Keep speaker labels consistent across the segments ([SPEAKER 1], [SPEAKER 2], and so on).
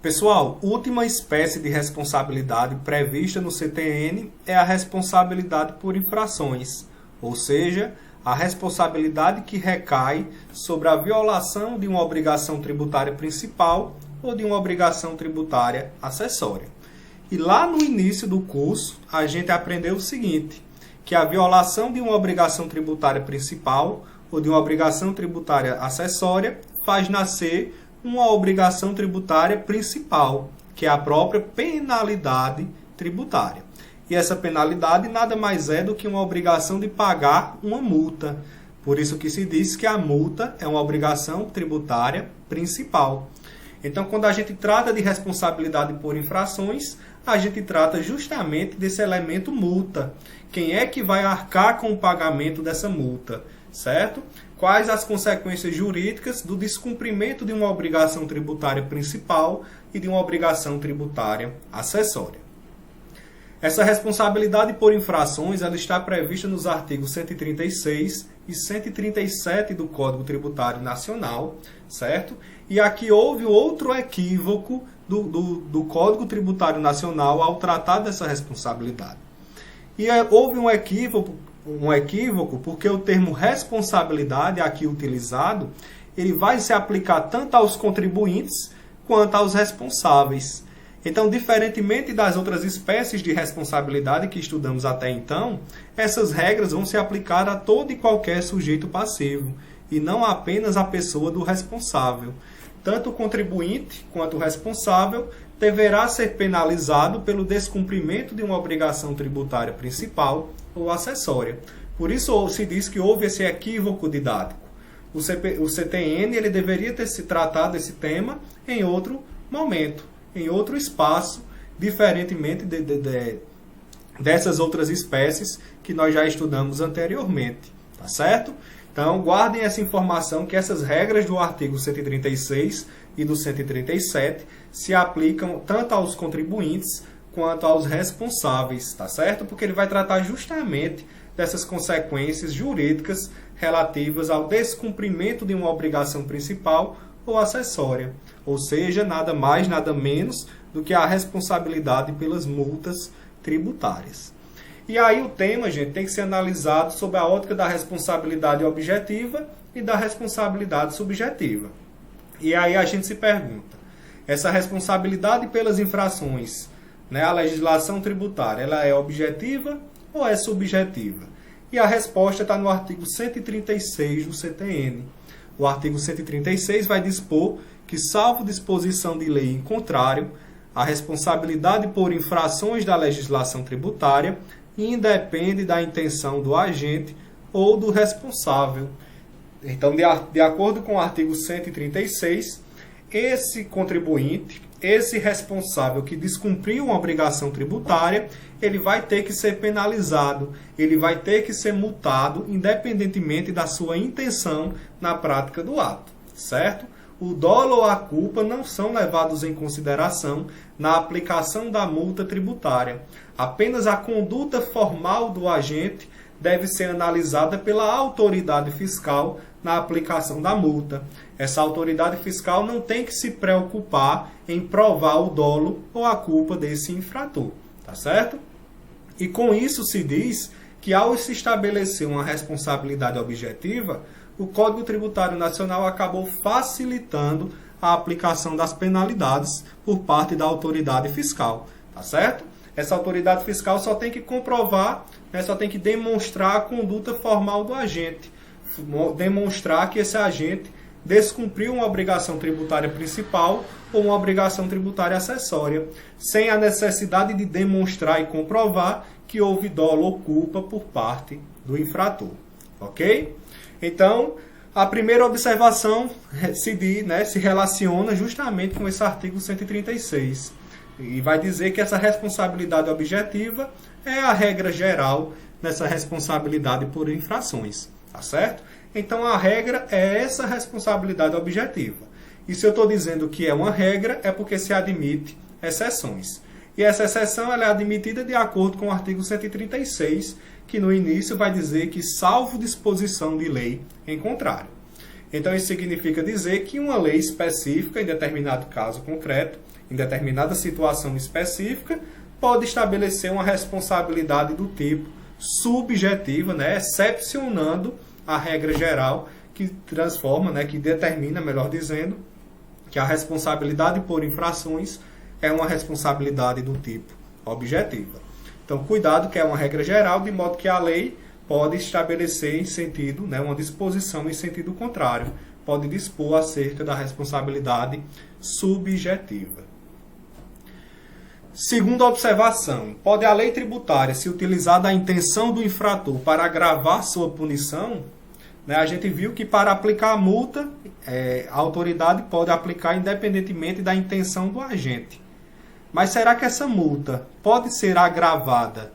[SPEAKER 1] Pessoal, última espécie de responsabilidade prevista no CTN é a responsabilidade por infrações, ou seja, a responsabilidade que recai sobre a violação de uma obrigação tributária principal ou de uma obrigação tributária acessória. E lá no início do curso, a gente aprendeu o seguinte, que a violação de uma obrigação tributária principal ou de uma obrigação tributária acessória faz nascer uma obrigação tributária principal, que é a própria penalidade tributária. E essa penalidade nada mais é do que uma obrigação de pagar uma multa. Por isso que se diz que a multa é uma obrigação tributária principal. Então, quando a gente trata de responsabilidade por infrações, a gente trata justamente desse elemento multa. Quem é que vai arcar com o pagamento dessa multa, certo? Quais as consequências jurídicas do descumprimento de uma obrigação tributária principal e de uma obrigação tributária acessória. Essa responsabilidade por infrações ela está prevista nos artigos 136 e 137 do Código Tributário Nacional, certo? E aqui houve outro equívoco do Código Tributário Nacional ao tratar dessa responsabilidade. E houve um equívoco porque o termo responsabilidade aqui utilizado, ele vai se aplicar tanto aos contribuintes quanto aos responsáveis. Então, diferentemente das outras espécies de responsabilidade que estudamos até então, essas regras vão se aplicar a todo e qualquer sujeito passivo, e não apenas à pessoa do responsável. Tanto o contribuinte quanto o responsável deverá ser penalizado pelo descumprimento de uma obrigação tributária principal ou acessória. Por isso se diz que houve esse equívoco didático. O CTN ele deveria ter se tratado esse tema em outro momento, em outro espaço, diferentemente dessas outras espécies que nós já estudamos anteriormente. Tá certo? Então, guardem essa informação que essas regras do artigo 136 e do 137 se aplicam tanto aos contribuintes quanto aos responsáveis, tá certo? Porque ele vai tratar justamente dessas consequências jurídicas relativas ao descumprimento de uma obrigação principal ou acessória, ou seja, nada mais, nada menos do que a responsabilidade pelas multas tributárias. E aí o tema, gente, tem que ser analisado sob a ótica da responsabilidade objetiva e da responsabilidade subjetiva. E aí a gente se pergunta, essa responsabilidade pelas infrações, né, a legislação tributária, ela é objetiva ou é subjetiva? E a resposta está no artigo 136 do CTN. O artigo 136 vai dispor que, salvo disposição de lei em contrário, a responsabilidade por infrações da legislação tributária independe da intenção do agente ou do responsável. Então, de acordo com o artigo 136, esse contribuinte, esse responsável que descumpriu uma obrigação tributária, ele vai ter que ser penalizado, ele vai ter que ser multado, independentemente da sua intenção na prática do ato, certo? O dolo ou a culpa não são levados em consideração na aplicação da multa tributária. Apenas a conduta formal do agente deve ser analisada pela autoridade fiscal na aplicação da multa. Essa autoridade fiscal não tem que se preocupar em provar o dolo ou a culpa desse infrator, tá certo? E com isso se diz que ao se estabelecer uma responsabilidade objetiva, o Código Tributário Nacional acabou facilitando a aplicação das penalidades por parte da autoridade fiscal, tá certo? Essa autoridade fiscal só tem que comprovar, né, só tem que demonstrar a conduta formal do agente, demonstrar que esse agente descumpriu uma obrigação tributária principal ou uma obrigação tributária acessória, sem a necessidade de demonstrar e comprovar que houve dolo ou culpa por parte do infrator, ok? Então, a primeira observação se relaciona justamente com esse artigo 136. E vai dizer que essa responsabilidade objetiva é a regra geral nessa responsabilidade por infrações. Tá certo? Então, a regra é essa responsabilidade objetiva. E se eu estou dizendo que é uma regra, é porque se admite exceções. E essa exceção ela é admitida de acordo com o artigo 136, que no início vai dizer que salvo disposição de lei em contrário. Então, isso significa dizer que uma lei específica, em determinado caso concreto, em determinada situação específica, pode estabelecer uma responsabilidade do tipo subjetiva, né, excepcionando a regra geral que transforma, né, que determina, melhor dizendo, que a responsabilidade por infrações é uma responsabilidade do tipo objetiva. Então, cuidado que é uma regra geral, de modo que a lei pode estabelecer em sentido, né, uma disposição em sentido contrário, pode dispor acerca da responsabilidade subjetiva. Segunda observação, pode a lei tributária se utilizar da intenção do infrator para agravar sua punição? Né, a gente viu que para aplicar a multa, a autoridade pode aplicar independentemente da intenção do agente. Mas será que essa multa pode ser agravada,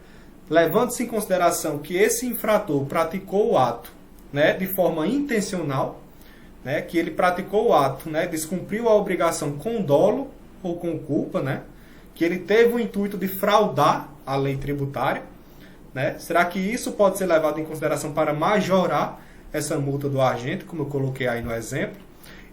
[SPEAKER 1] levando-se em consideração que esse infrator praticou o ato, né, de forma intencional, né, que ele praticou o ato, né, descumpriu a obrigação com dolo ou com culpa, né, que ele teve o intuito de fraudar a lei tributária? Né? Será que isso pode ser levado em consideração para majorar essa multa do agente, como eu coloquei aí no exemplo?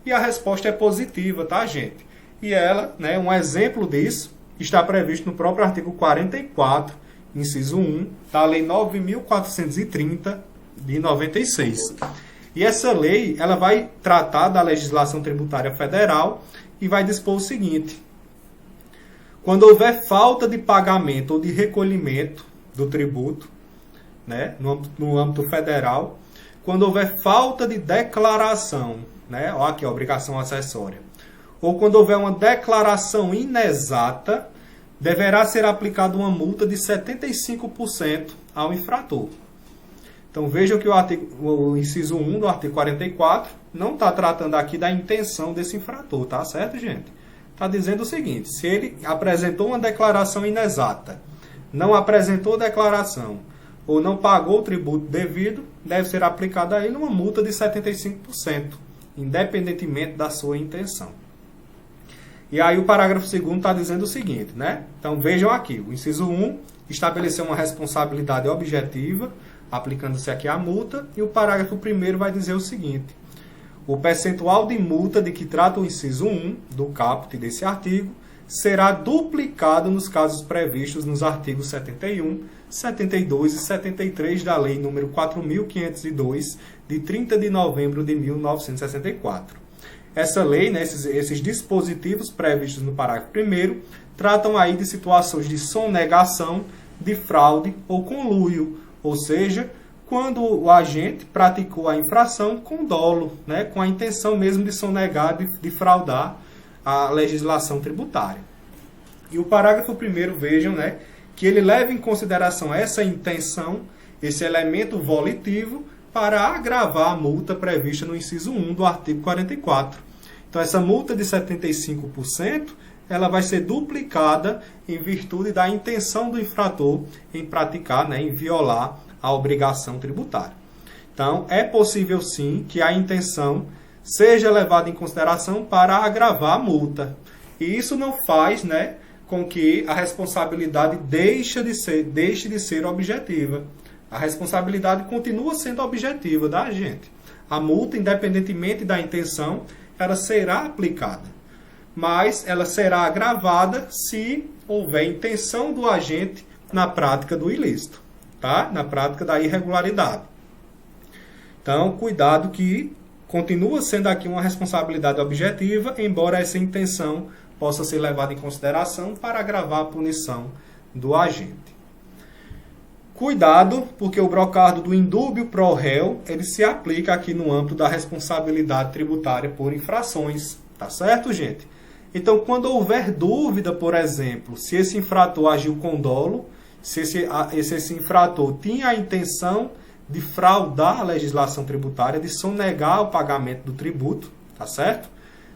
[SPEAKER 1] E a resposta é positiva, tá, gente? E ela, né, um exemplo disso, está previsto no próprio artigo 44, inciso 1, da Lei 9.430, de 96. E essa lei, ela vai tratar da legislação tributária federal e vai dispor o seguinte: quando houver falta de pagamento ou de recolhimento do tributo, né, no âmbito federal, quando houver falta de declaração, né, ó aqui a obrigação acessória, ou quando houver uma declaração inexata, deverá ser aplicada uma multa de 75% ao infrator. Então vejam que o inciso 1 do artigo 44 não está tratando aqui da intenção desse infrator, tá certo, gente? Está dizendo o seguinte: se ele apresentou uma declaração inexata, não apresentou declaração ou não pagou o tributo devido, deve ser aplicada a ele uma multa de 75%, independentemente da sua intenção. E aí o parágrafo 2º está dizendo o seguinte, né? Então vejam aqui, o inciso 1 estabeleceu uma responsabilidade objetiva, aplicando-se aqui a multa, e o parágrafo 1º vai dizer o seguinte: o percentual de multa de que trata o inciso 1 do caput desse artigo será duplicado nos casos previstos nos artigos 71, 72 e 73 da Lei nº 4.502, de 30 de novembro de 1964. Essa lei, né, esses dispositivos previstos no parágrafo 1º, tratam aí de situações de sonegação, de fraude ou conluio, ou seja, quando o agente praticou a infração com dolo, né, com a intenção mesmo de sonegar, de fraudar a legislação tributária. E o parágrafo 1º, vejam, né, que ele leva em consideração essa intenção, esse elemento volitivo, para agravar a multa prevista no inciso 1 do artigo 44. Então, essa multa de 75%, ela vai ser duplicada em virtude da intenção do infrator em praticar, né, em violar a obrigação tributária. Então, é possível sim que a intenção seja levada em consideração para agravar a multa. E isso não faz, né, com que a responsabilidade deixe de ser objetiva. A responsabilidade continua sendo objetiva da agente. A multa, independentemente da intenção, ela será aplicada. Mas ela será agravada se houver intenção do agente na prática do ilícito, tá? Na prática da irregularidade. Então, cuidado que continua sendo aqui uma responsabilidade objetiva, embora essa intenção possa ser levada em consideração para agravar a punição do agente. Cuidado, porque o brocardo do indúbio pro réu, ele se aplica aqui no âmbito da responsabilidade tributária por infrações. Tá certo, gente? Então, quando houver dúvida, por exemplo, se esse infrator agiu com dolo, se esse infrator tinha a intenção de fraudar a legislação tributária, de sonegar o pagamento do tributo, tá certo?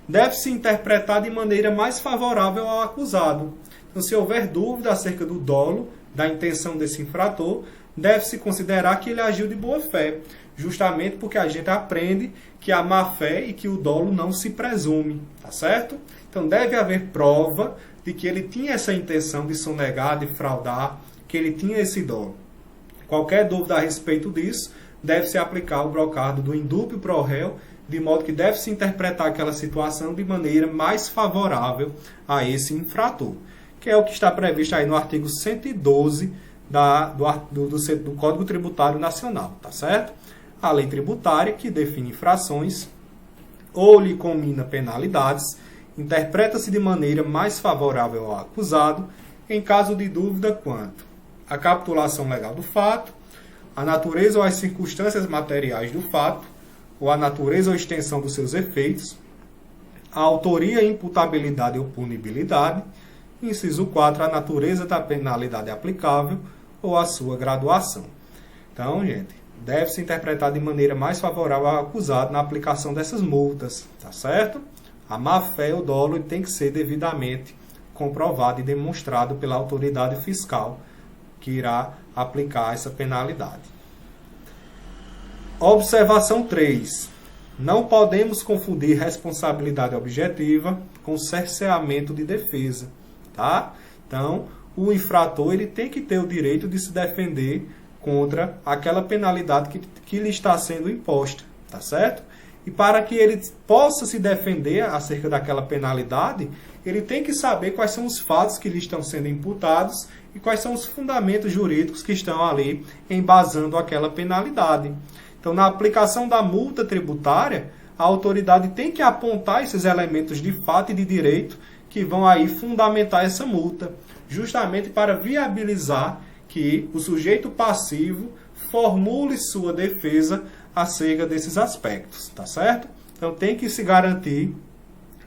[SPEAKER 1] Deve-se interpretar de maneira mais favorável ao acusado. Então, se houver dúvida acerca do dolo, da intenção desse infrator, deve-se considerar que ele agiu de boa fé, justamente porque a gente aprende que a má-fé e que o dolo não se presume, tá certo? Então deve haver prova de que ele tinha essa intenção de sonegar, de fraudar, que ele tinha esse dolo. Qualquer dúvida a respeito disso, deve-se aplicar o brocardo do indúbio pro réu de modo que deve-se interpretar aquela situação de maneira mais favorável a esse infrator, que é o que está previsto aí no artigo 112 do Código Tributário Nacional, tá certo? A lei tributária, que define infrações ou lhe comina penalidades, interpreta-se de maneira mais favorável ao acusado em caso de dúvida quanto à capitulação legal do fato, a natureza ou as circunstâncias materiais do fato, ou a natureza ou extensão dos seus efeitos, a autoria, imputabilidade ou punibilidade, inciso 4, a natureza da penalidade aplicável ou a sua graduação. Então, gente, deve-se interpretar de maneira mais favorável ao acusado na aplicação dessas multas, tá certo? A má-fé ou dolo tem que ser devidamente comprovado e demonstrado pela autoridade fiscal que irá aplicar essa penalidade. Observação 3. Não podemos confundir responsabilidade objetiva com cerceamento de defesa, tá? Então, o infrator ele tem que ter o direito de se defender contra aquela penalidade que lhe está sendo imposta, tá certo? E para que ele possa se defender acerca daquela penalidade, ele tem que saber quais são os fatos que lhe estão sendo imputados e quais são os fundamentos jurídicos que estão ali embasando aquela penalidade. Então, na aplicação da multa tributária, a autoridade tem que apontar esses elementos de fato e de direito que vão aí fundamentar essa multa, justamente para viabilizar que o sujeito passivo formule sua defesa acerca desses aspectos, tá certo? Então, tem que se garantir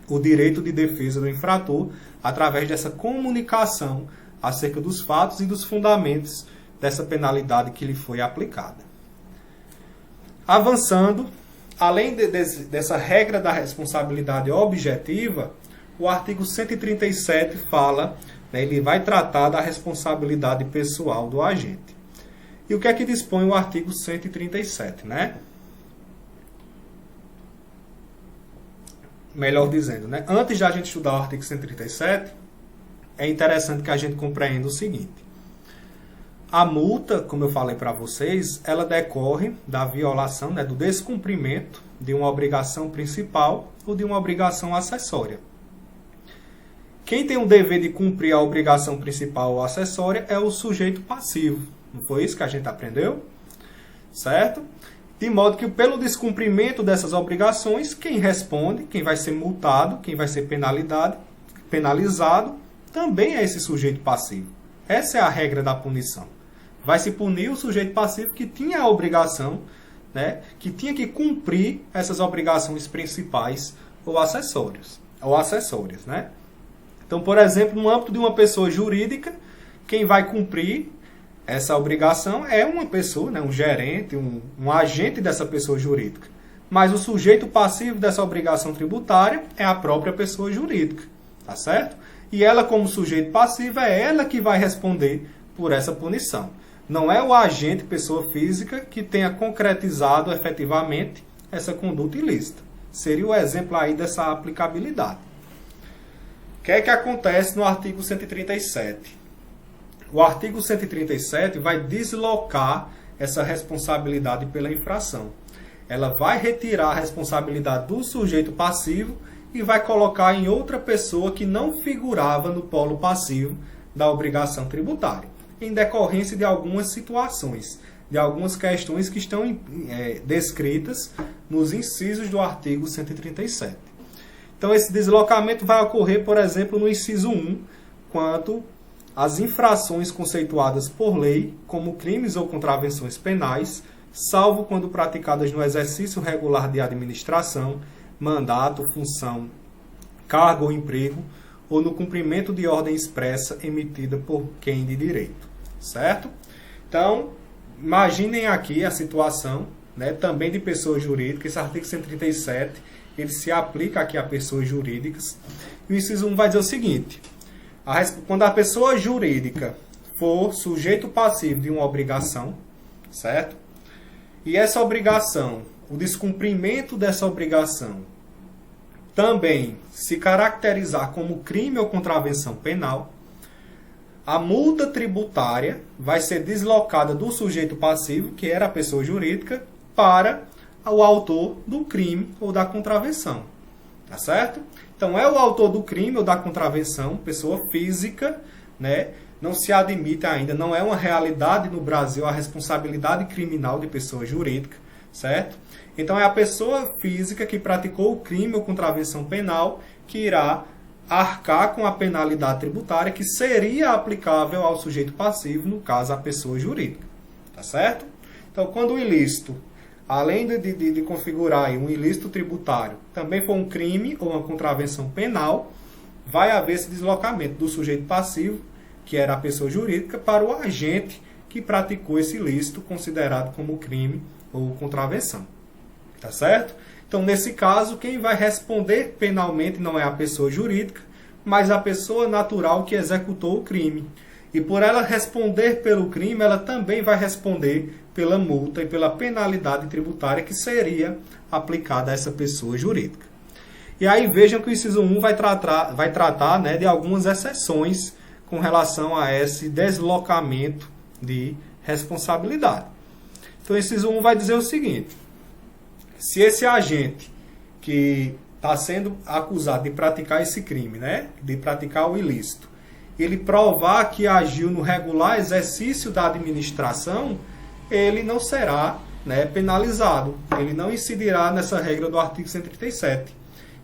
[SPEAKER 1] o direito de defesa do infrator através dessa comunicação acerca dos fatos e dos fundamentos dessa penalidade que lhe foi aplicada. Avançando, além dessa regra da responsabilidade objetiva, o artigo 137 fala, né, ele vai tratar da responsabilidade pessoal do agente. E o que é que dispõe o artigo 137, né? Melhor dizendo, né? Antes de a gente estudar o artigo 137, é interessante que a gente compreenda o seguinte. A multa, como eu falei para vocês, ela decorre da violação, né, do descumprimento de uma obrigação principal ou de uma obrigação acessória. Quem tem o dever de cumprir a obrigação principal ou acessória é o sujeito passivo. Não foi isso que a gente aprendeu? Certo? De modo que, pelo descumprimento dessas obrigações, quem responde, quem vai ser multado, quem vai ser penalizado, também é esse sujeito passivo. Essa é a regra da punição. Vai se punir o sujeito passivo que tinha a obrigação, né, que tinha que cumprir essas obrigações principais ou acessórias, né? Então, por exemplo, no âmbito de uma pessoa jurídica, quem vai cumprir essa obrigação é uma pessoa, né, um gerente, um agente dessa pessoa jurídica. Mas o sujeito passivo dessa obrigação tributária é a própria pessoa jurídica, tá certo? E ela, como sujeito passivo, é ela que vai responder por essa punição. Não é o agente, pessoa física, que tenha concretizado efetivamente essa conduta ilícita. Seria o exemplo aí dessa aplicabilidade. O que é que acontece no artigo 137? O artigo 137 vai deslocar essa responsabilidade pela infração. Ela vai retirar a responsabilidade do sujeito passivo e vai colocar em outra pessoa que não figurava no polo passivo da obrigação tributária, em decorrência de algumas situações, de algumas questões que estão descritas nos incisos do artigo 137. Então, esse deslocamento vai ocorrer, por exemplo, no inciso 1, quanto às infrações conceituadas por lei como crimes ou contravenções penais, salvo quando praticadas no exercício regular de administração, mandato, função, cargo ou emprego, ou no cumprimento de ordem expressa emitida por quem de direito, certo? Então, imaginem aqui a situação, né, também de pessoas jurídicas. Esse artigo 137, ele se aplica aqui a pessoas jurídicas. E o inciso 1 vai dizer o seguinte: quando a pessoa jurídica for sujeito passivo de uma obrigação, certo? E essa obrigação, o descumprimento dessa obrigação, também se caracterizar como crime ou contravenção penal, a multa tributária vai ser deslocada do sujeito passivo, que era a pessoa jurídica, para o autor do crime ou da contravenção. Tá certo? Então, é o autor do crime ou da contravenção, pessoa física, né? Não se admite ainda, não é uma realidade no Brasil a responsabilidade criminal de pessoa jurídica, certo? Então, é a pessoa física que praticou o crime ou contravenção penal que irá arcar com a penalidade tributária que seria aplicável ao sujeito passivo, no caso, a pessoa jurídica. Tá certo? Então, quando o ilícito, além de configurar um ilícito tributário, também for um crime ou uma contravenção penal, vai haver esse deslocamento do sujeito passivo, que era a pessoa jurídica, para o agente que praticou esse ilícito considerado como crime ou contravenção. Tá certo? Então, nesse caso, quem vai responder penalmente não é a pessoa jurídica, mas a pessoa natural que executou o crime. E por ela responder pelo crime, ela também vai responder pela multa e pela penalidade tributária que seria aplicada a essa pessoa jurídica. E aí vejam que o inciso 1 vai tratar, né, de algumas exceções com relação a esse deslocamento de responsabilidade. Então, o inciso 1 vai dizer o seguinte: se esse agente que está sendo acusado de praticar esse crime, né, de praticar o ilícito, ele provar que agiu no regular exercício da administração, ele não será, né, penalizado. Ele não incidirá nessa regra do artigo 137.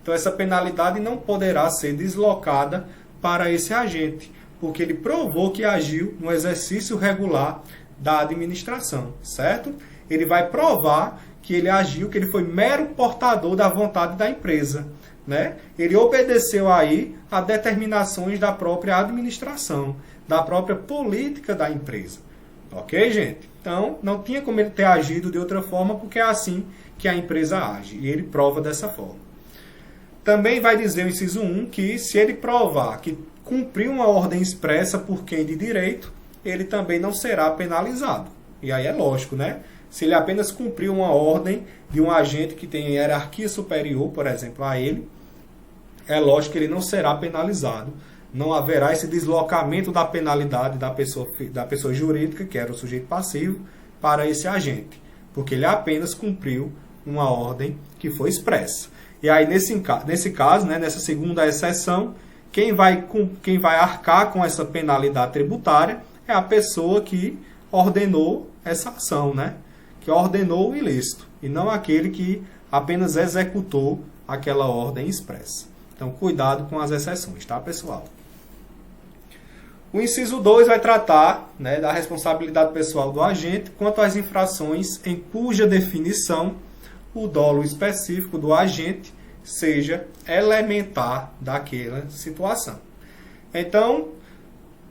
[SPEAKER 1] Então, essa penalidade não poderá ser deslocada para esse agente, porque ele provou que agiu no exercício regular da administração, certo? Ele vai provar que ele agiu, que ele foi mero portador da vontade da empresa, né? Ele obedeceu aí a determinações da própria administração, da própria política da empresa. Ok, gente? Então, não tinha como ele ter agido de outra forma, porque é assim que a empresa age, e ele prova dessa forma. Também vai dizer o inciso 1 que, se ele provar que cumpriu uma ordem expressa por quem de direito, ele também não será penalizado. E aí é lógico, né? Se ele apenas cumpriu uma ordem de um agente que tem hierarquia superior, por exemplo, a ele, é lógico que ele não será penalizado. Não haverá esse deslocamento da penalidade da pessoa jurídica, que era o sujeito passivo, para esse agente, porque ele apenas cumpriu uma ordem que foi expressa. E aí, nesse caso, né, nessa segunda exceção, quem vai arcar com essa penalidade tributária é a pessoa que ordenou essa ação, né? Que ordenou o ilícito, e não aquele que apenas executou aquela ordem expressa. Então, cuidado com as exceções, tá, pessoal? O inciso 2 vai tratar, né, da responsabilidade pessoal do agente quanto às infrações em cuja definição o dolo específico do agente seja elementar daquela situação. Então,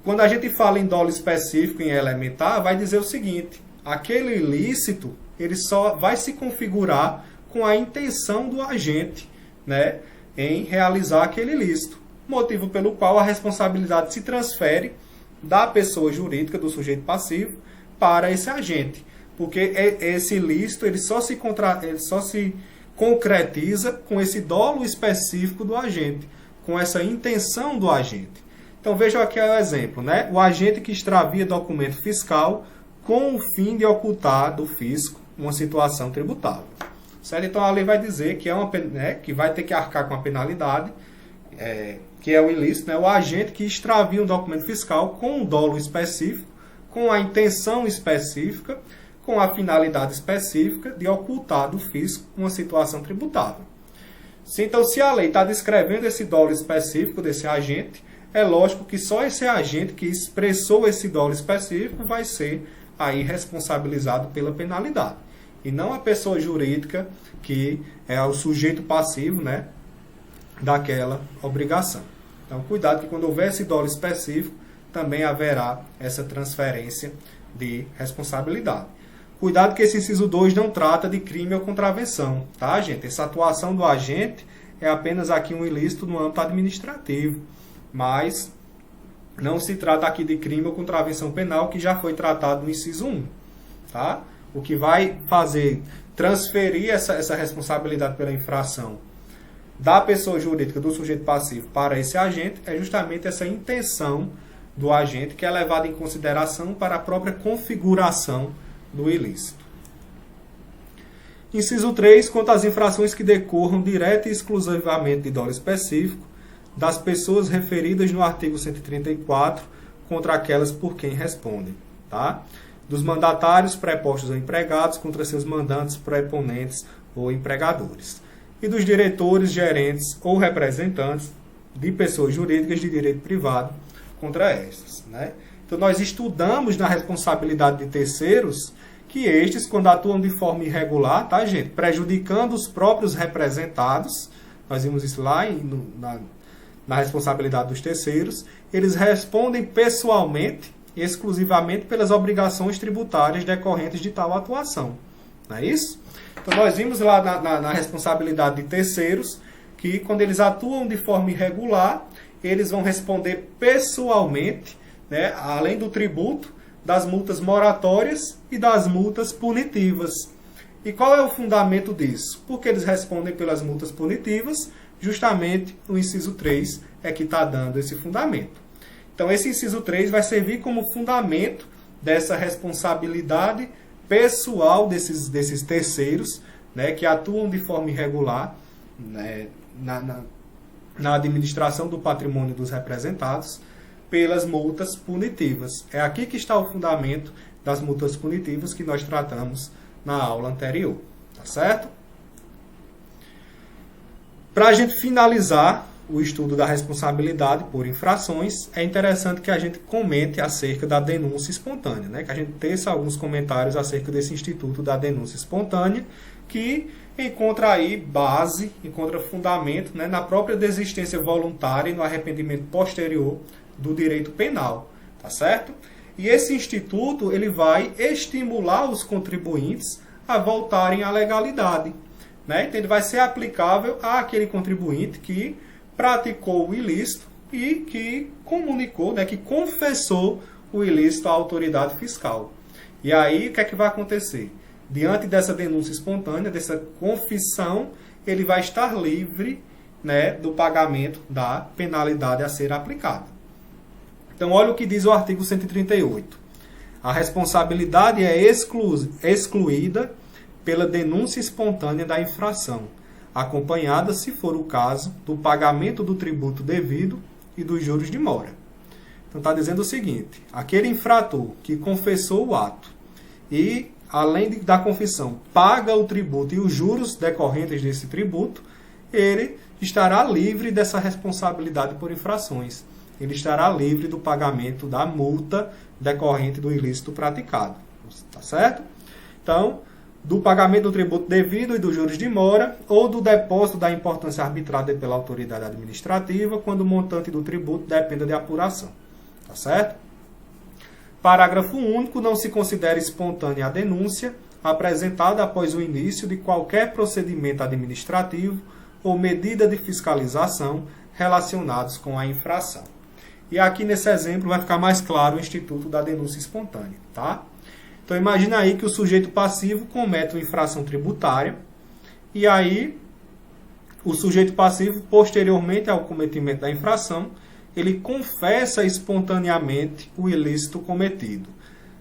[SPEAKER 1] quando a gente fala em dolo específico, em elementar, vai dizer o seguinte: aquele ilícito, ele só vai se configurar com a intenção do agente, né, em realizar aquele ilícito, motivo pelo qual a responsabilidade se transfere da pessoa jurídica, do sujeito passivo, para esse agente. Porque esse ilícito ele só se concretiza com esse dolo específico do agente, com essa intenção do agente. Então vejam aqui o exemplo, né? O agente que extravia documento fiscal com o fim de ocultar do fisco uma situação tributável. Certo? Então a lei vai dizer que, que vai ter que arcar com a penalidade, que é o ilícito, né? O agente que extravia um documento fiscal com um dolo específico, com a intenção específica, com a finalidade específica de ocultar do fisco uma situação tributável. Então, se a lei está descrevendo esse dolo específico desse agente, é lógico que só esse agente que expressou esse dolo específico vai ser aí responsabilizado pela penalidade, e não a pessoa jurídica que é o sujeito passivo, né, daquela obrigação. Então, cuidado que quando houver esse dolo específico, também haverá essa transferência de responsabilidade. Cuidado que esse inciso 2 não trata de crime ou contravenção, tá, gente? Essa atuação do agente é apenas aqui um ilícito no âmbito administrativo, mas não se trata aqui de crime ou contravenção penal, que já foi tratado no inciso 1, tá? O que vai fazer transferir essa responsabilidade pela infração da pessoa jurídica, do sujeito passivo, para esse agente, é justamente essa intenção do agente que é levada em consideração para a própria configuração do ilícito. Inciso 3, quanto às infrações que decorram direta e exclusivamente de dolo específico das pessoas referidas no artigo 134 contra aquelas por quem respondem, tá? Dos mandatários prepostos ou empregados contra seus mandantes, preponentes ou empregadores. E dos diretores, gerentes ou representantes de pessoas jurídicas de direito privado contra estas, né? Então, nós estudamos na responsabilidade de terceiros que estes, quando atuam de forma irregular, tá, gente? Prejudicando os próprios representados, nós vimos isso lá na responsabilidade dos terceiros, eles respondem pessoalmente e exclusivamente pelas obrigações tributárias decorrentes de tal atuação. Não é isso? Então, nós vimos lá na responsabilidade de terceiros que, quando eles atuam de forma irregular, eles vão responder pessoalmente, né, além do tributo, das multas moratórias e das multas punitivas. E qual é o fundamento disso? Porque eles respondem pelas multas punitivas, justamente o inciso 3 é que está dando esse fundamento. Então, esse inciso 3 vai servir como fundamento dessa responsabilidade pessoal desses terceiros, né, que atuam de forma irregular, né, na administração do patrimônio dos representados, pelas multas punitivas. É aqui que está o fundamento das multas punitivas que nós tratamos na aula anterior. Tá certo? Para a gente finalizar o estudo da responsabilidade por infrações, é interessante que a gente comente acerca da denúncia espontânea, né? Que a gente teça alguns comentários acerca desse instituto da denúncia espontânea, que encontra aí base, encontra fundamento, né, na própria desistência voluntária e no arrependimento posterior do direito penal, tá certo? E esse instituto, ele vai estimular os contribuintes a voltarem à legalidade, né? Então, ele vai ser aplicável àquele contribuinte que praticou o ilícito e que comunicou, né, que confessou o ilícito à autoridade fiscal. E aí, o que é que vai acontecer? Diante dessa denúncia espontânea, dessa confissão, ele vai estar livre, né, do pagamento da penalidade a ser aplicada. Então, olha o que diz o artigo 138. A responsabilidade é excluída pela denúncia espontânea da infração, acompanhada, se for o caso, do pagamento do tributo devido e dos juros de mora. Então, está dizendo o seguinte: aquele infrator que confessou o ato e, além da confissão, paga o tributo e os juros decorrentes desse tributo, ele estará livre dessa responsabilidade por infrações. Ele estará livre do pagamento da multa decorrente do ilícito praticado. Tá certo? Então, do pagamento do tributo devido e dos juros de mora, ou do depósito da importância arbitrada pela autoridade administrativa, quando o montante do tributo dependa de apuração. Tá certo? Parágrafo único. Não se considera espontânea a denúncia apresentada após o início de qualquer procedimento administrativo ou medida de fiscalização relacionados com a infração. E aqui nesse exemplo vai ficar mais claro o instituto da denúncia espontânea, tá? Então imagina aí que o sujeito passivo comete uma infração tributária e aí o sujeito passivo, posteriormente ao cometimento da infração, ele confessa espontaneamente o ilícito cometido.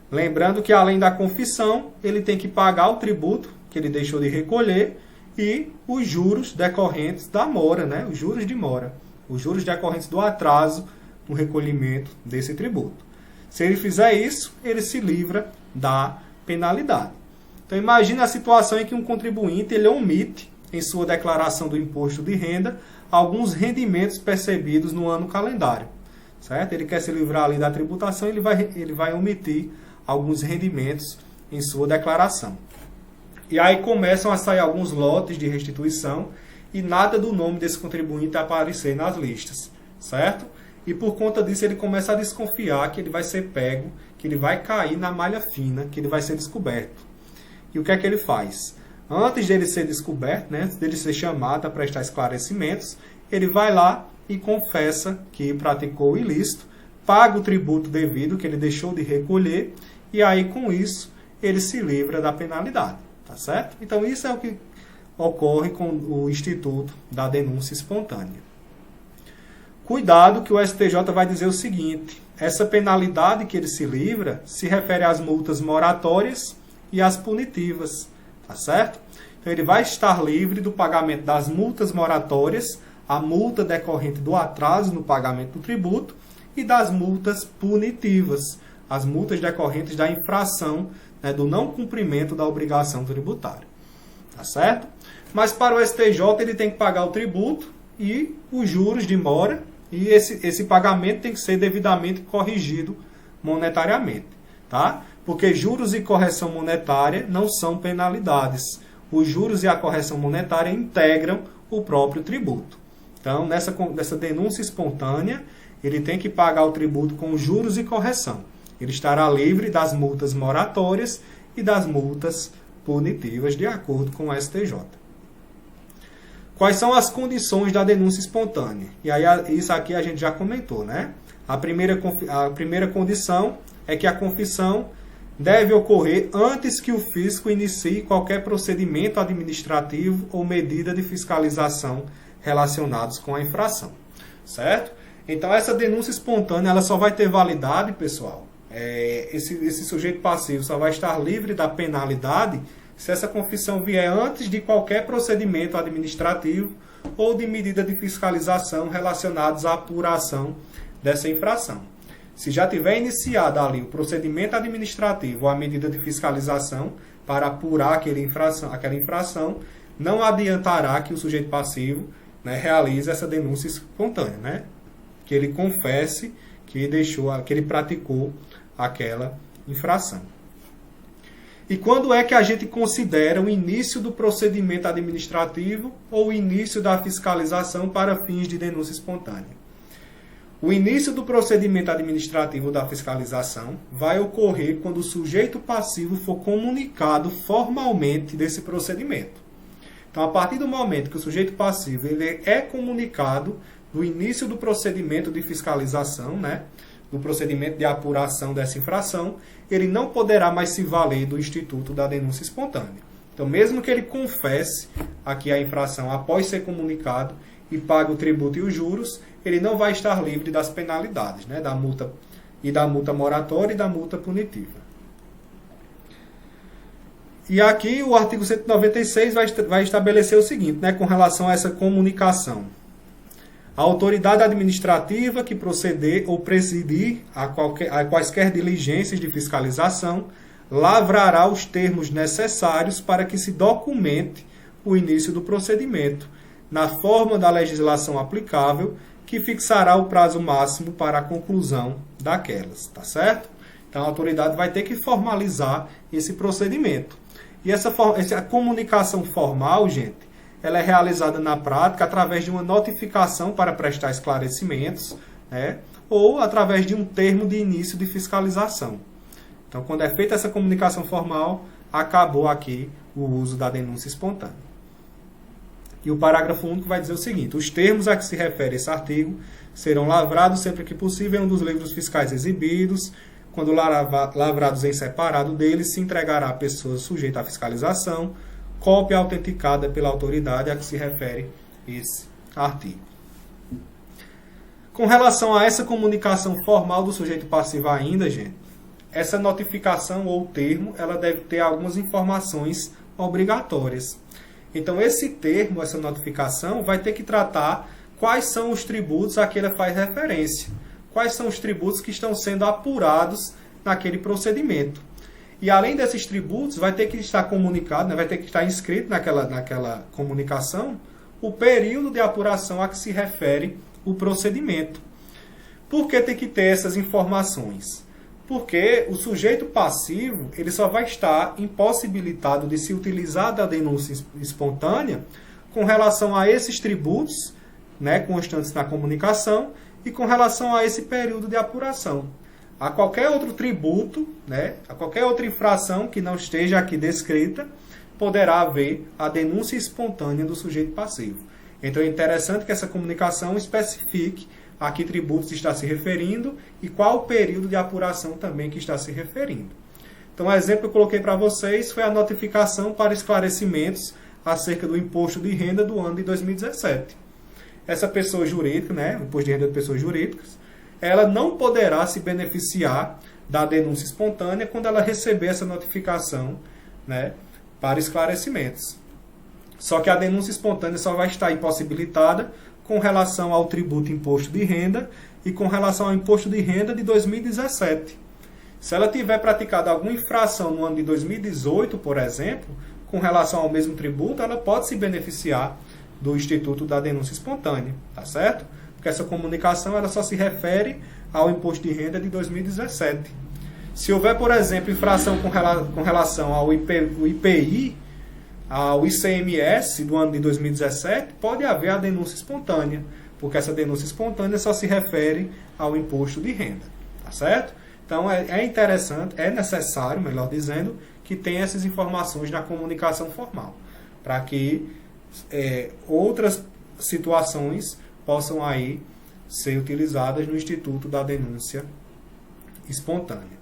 [SPEAKER 1] Lembrando que além da confissão, ele tem que pagar o tributo que ele deixou de recolher e os juros decorrentes da mora, né? Os juros de mora, os juros decorrentes do atraso no recolhimento desse tributo. Se ele fizer isso, ele se livra da penalidade. Então imagine a situação em que um contribuinte ele omite em sua declaração do imposto de renda alguns rendimentos percebidos no ano calendário, certo? Ele quer se livrar ali da tributação, ele vai omitir alguns rendimentos em sua declaração. E aí começam a sair alguns lotes de restituição e nada do nome desse contribuinte aparecer nas listas, certo? E por conta disso ele começa a desconfiar que ele vai ser pego, que ele vai cair na malha fina, que ele vai ser descoberto. E o que é que ele faz? Antes dele ser descoberto, né, antes dele ser chamado a prestar esclarecimentos, ele vai lá e confessa que praticou o ilícito, paga o tributo devido que ele deixou de recolher e aí com isso ele se livra da penalidade, tá certo? Então isso é o que ocorre com o instituto da denúncia espontânea. Cuidado que o STJ vai dizer o seguinte: essa penalidade que ele se livra se refere às multas moratórias e às punitivas, tá certo? Então, ele vai estar livre do pagamento das multas moratórias, a multa decorrente do atraso no pagamento do tributo e das multas punitivas, as multas decorrentes da infração, né, do não cumprimento da obrigação tributária. Tá certo? Mas para o STJ ele tem que pagar o tributo e os juros de mora, e esse pagamento tem que ser devidamente corrigido monetariamente. Tá? Porque juros e correção monetária não são penalidades. Os juros e a correção monetária integram o próprio tributo. Então, nessa denúncia espontânea, ele tem que pagar o tributo com juros e correção. Ele estará livre das multas moratórias e das multas punitivas, de acordo com o STJ. Quais são as condições da denúncia espontânea? E aí, isso aqui a gente já comentou, né? A primeira condição é que a confissão deve ocorrer antes que o fisco inicie qualquer procedimento administrativo ou medida de fiscalização relacionados com a infração. Certo? Então, essa denúncia espontânea ela só vai ter validade, pessoal. Esse sujeito passivo só vai estar livre da penalidade se essa confissão vier antes de qualquer procedimento administrativo ou de medida de fiscalização relacionados à apuração dessa infração. Se já tiver iniciado ali o procedimento administrativo ou a medida de fiscalização para apurar aquela infração, não adiantará que o sujeito passivo, né, realize essa denúncia espontânea, né? Que ele confesse que ele praticou aquela infração. E quando é que a gente considera o início do procedimento administrativo ou o início da fiscalização para fins de denúncia espontânea? O início do procedimento administrativo da fiscalização vai ocorrer quando o sujeito passivo for comunicado formalmente desse procedimento. Então, a partir do momento que o sujeito passivo ele é comunicado do início do procedimento de fiscalização, né, do procedimento de apuração dessa infração, ele não poderá mais se valer do instituto da denúncia espontânea. Então, mesmo que ele confesse aqui a infração após ser comunicado e pague o tributo e os juros, ele não vai estar livre das penalidades, né, da multa moratória e da multa punitiva. E aqui o artigo 196 vai estabelecer o seguinte, né, com relação a essa comunicação. A autoridade administrativa que proceder ou presidir a quaisquer diligências de fiscalização lavrará os termos necessários para que se documente o início do procedimento, na forma da legislação aplicável, que fixará o prazo máximo para a conclusão daquelas, tá certo? Então a autoridade vai ter que formalizar esse procedimento. E essa comunicação formal, gente, ela é realizada na prática através de uma notificação para prestar esclarecimentos, né, ou através de um termo de início de fiscalização. Então, quando é feita essa comunicação formal, acabou aqui o uso da denúncia espontânea. E o parágrafo único vai dizer o seguinte: os termos a que se refere esse artigo serão lavrados sempre que possível em um dos livros fiscais exibidos. Quando lavrados em separado deles, se entregará à pessoa sujeita à fiscalização cópia autenticada pela autoridade a que se refere esse artigo. Com relação a essa comunicação formal do sujeito passivo ainda, gente, essa notificação ou termo, ela deve ter algumas informações obrigatórias. Então, esse termo, essa notificação, vai ter que tratar quais são os tributos a que ela faz referência. Quais são os tributos que estão sendo apurados naquele procedimento. E além desses tributos, vai ter que estar comunicado, né, vai ter que estar inscrito naquela comunicação o período de apuração a que se refere o procedimento. Por que tem que ter essas informações? Porque o sujeito passivo ele só vai estar impossibilitado de se utilizar da denúncia espontânea com relação a esses tributos, né, constantes na comunicação, e com relação a esse período de apuração. A qualquer outro tributo, né, a qualquer outra infração que não esteja aqui descrita, poderá haver a denúncia espontânea do sujeito passivo. Então é interessante que essa comunicação especifique a que tributos está se referindo e qual o período de apuração também que está se referindo. Então o exemplo que eu coloquei para vocês foi a notificação para esclarecimentos acerca do imposto de renda do ano de 2017. Essa pessoa jurídica, né, o imposto de renda de pessoas jurídicas, ela não poderá se beneficiar da denúncia espontânea quando ela receber essa notificação, né, para esclarecimentos. Só que a denúncia espontânea só vai estar impossibilitada com relação ao tributo imposto de renda e com relação ao imposto de renda de 2017. Se ela tiver praticado alguma infração no ano de 2018, por exemplo, com relação ao mesmo tributo, ela pode se beneficiar do Instituto da Denúncia Espontânea, tá certo? Porque essa comunicação ela só se refere ao imposto de renda de 2017. Se houver, por exemplo, infração com relação ao IPI, ao ICMS do ano de 2017, pode haver a denúncia espontânea, porque essa denúncia espontânea só se refere ao imposto de renda, tá certo? Então é interessante, é necessário, melhor dizendo, que tenha essas informações na comunicação formal, para que outras situações possam aí ser utilizadas no Instituto da Denúncia Espontânea.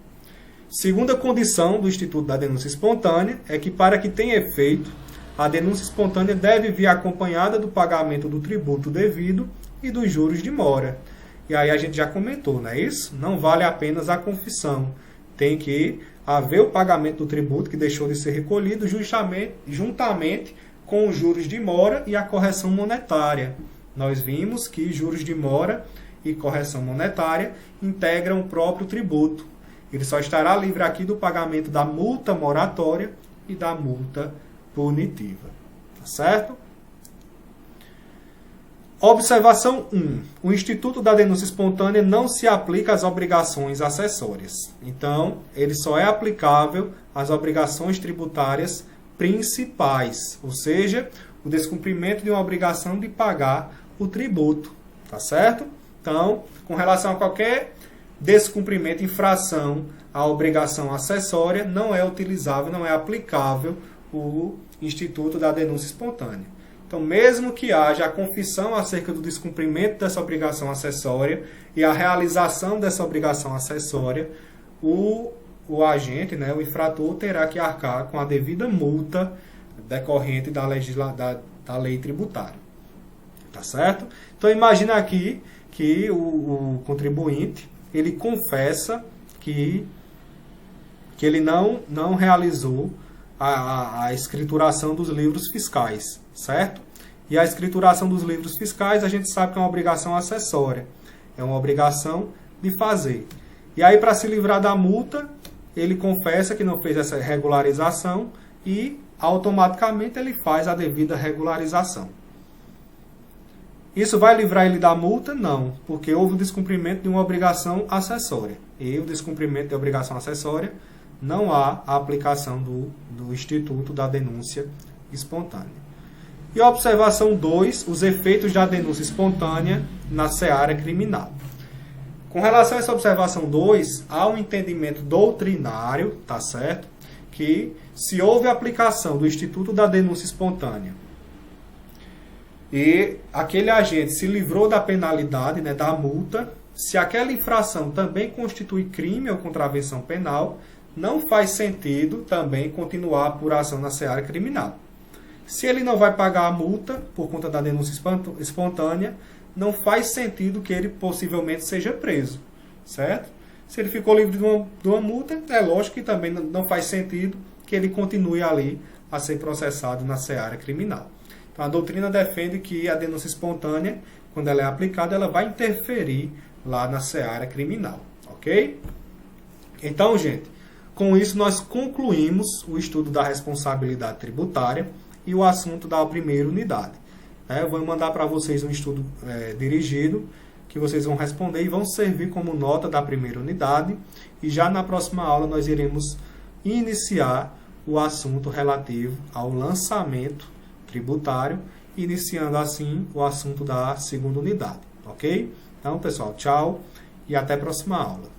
[SPEAKER 1] Segunda condição do Instituto da Denúncia Espontânea é que, para que tenha efeito, a denúncia espontânea deve vir acompanhada do pagamento do tributo devido e dos juros de mora. E aí a gente já comentou, não é isso? Não vale apenas a confissão. Tem que haver o pagamento do tributo que deixou de ser recolhido juntamente com os juros de mora e a correção monetária. Nós vimos que juros de mora e correção monetária integram o próprio tributo. Ele só estará livre aqui do pagamento da multa moratória e da multa punitiva. Tá certo? Observação 1. O Instituto da Denúncia Espontânea não se aplica às obrigações acessórias. Então, ele só é aplicável às obrigações tributárias principais, ou seja, o descumprimento de uma obrigação de pagar o tributo. Tá certo? Então, com relação a qualquer descumprimento, infração à obrigação acessória, não é utilizável, não é aplicável o Instituto da Denúncia Espontânea. Então, mesmo que haja a confissão acerca do descumprimento dessa obrigação acessória e a realização dessa obrigação acessória, o agente, né, o infrator, terá que arcar com a devida multa decorrente da lei tributária. Tá certo? Então, imagina aqui que o contribuinte ele confessa que ele não realizou a escrituração dos livros fiscais, certo? E a escrituração dos livros fiscais, a gente sabe que é uma obrigação acessória, é uma obrigação de fazer. E aí, para se livrar da multa, ele confessa que não fez essa regularização e, automaticamente, ele faz a devida regularização. Isso vai livrar ele da multa? Não, porque houve o descumprimento de uma obrigação acessória. E o descumprimento de obrigação acessória, não há a aplicação do Instituto da Denúncia Espontânea. E a observação 2, os efeitos da denúncia espontânea na seara criminal. Com relação a essa observação 2, há um entendimento doutrinário, tá certo? Que se houve aplicação do Instituto da Denúncia Espontânea e aquele agente se livrou da penalidade, né, da multa, se aquela infração também constitui crime ou contravenção penal, não faz sentido também continuar a apuração na seara criminal. Se ele não vai pagar a multa por conta da denúncia espontânea, não faz sentido que ele possivelmente seja preso, certo? Se ele ficou livre de uma multa, é lógico que também não faz sentido que ele continue ali a ser processado na seara criminal. Então, a doutrina defende que a denúncia espontânea, quando ela é aplicada, ela vai interferir lá na seara criminal, ok? Então, gente, com isso nós concluímos o estudo da responsabilidade tributária e o assunto da primeira unidade. Eu vou mandar para vocês um estudo dirigido, que vocês vão responder e vão servir como nota da primeira unidade. E já na próxima aula nós iremos iniciar o assunto relativo ao lançamento tributário, iniciando assim o assunto da segunda unidade. Ok? Então, pessoal, tchau e até a próxima aula.